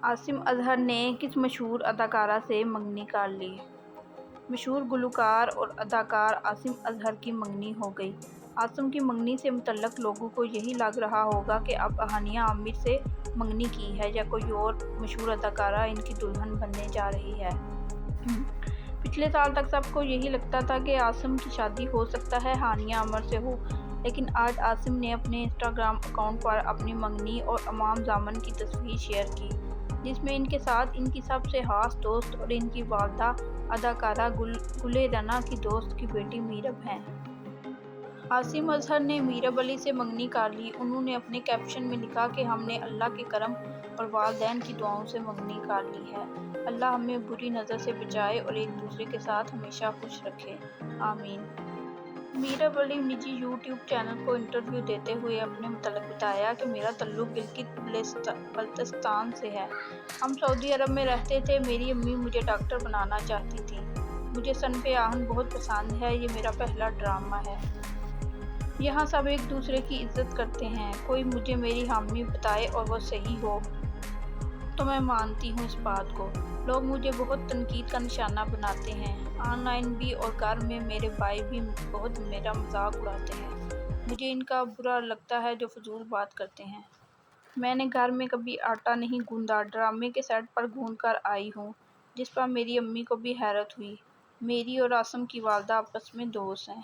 عاصم اظہر نے کس مشہور اداکارہ سے منگنی کر لی؟ مشہور گلوکار اور اداکار عاصم اظہر کی منگنی ہو گئی۔ عاصم کی منگنی سے متعلق لوگوں کو یہی لگ رہا ہوگا کہ اب ہانیہ عامر سے منگنی کی ہے یا کوئی اور مشہور اداکارہ ان کی دلہن بننے جا رہی ہے۔ پچھلے سال تک سب کو یہی لگتا تھا کہ عاصم کی شادی ہو سکتا ہے ہانیہ عامر سے ہو، لیکن آج عاصم نے اپنے انسٹاگرام اکاؤنٹ پر اپنی منگنی اور امام زامن کی تصویر شیئر کی، جس میں ان کے ساتھ ان کی سب سے خاص دوست اور ان کی والدہ اداکارہ گل رنا کی دوست کی بیٹی میرب ہیں۔ عاصم اظہر نے میرب علی سے منگنی کر لی۔ انہوں نے اپنے کیپشن میں لکھا کہ ہم نے اللہ کے کرم اور والدین کی دعاؤں سے منگنی کر لی ہے۔ اللہ ہمیں بری نظر سے بچائے اور ایک دوسرے کے ساتھ ہمیشہ خوش رکھے، آمین۔ میرب علی نجی یوٹیوب چینل کو انٹرویو دیتے ہوئے اپنے متعلق بتایا کہ میرا تعلق گلگت بلتستان سے ہے۔ ہم سعودی عرب میں رہتے تھے۔ میری امی مجھے ڈاکٹر بنانا چاہتی تھیں۔ مجھے صنف آہن بہت پسند ہے۔ یہ میرا پہلا ڈرامہ ہے۔ یہاں سب ایک دوسرے کی عزت کرتے ہیں۔ کوئی مجھے میری حامی بتائے اور وہ صحیح ہو تو میں مانتی ہوں اس بات کو۔ لوگ مجھے بہت تنقید کا نشانہ بناتے ہیں، آن لائن بھی اور گھر میں میرے بھائی بھی بہت میرا مذاق اڑاتے ہیں۔ مجھے ان کا برا لگتا ہے جو فضول بات کرتے ہیں۔ میں نے گھر میں کبھی آٹا نہیں گوندا، ڈرامے کے سیٹ پر گوندھ کر آئی ہوں، جس پر میری امی کو بھی حیرت ہوئی۔ میری اور عاصم کی والدہ آپس میں دوست ہیں۔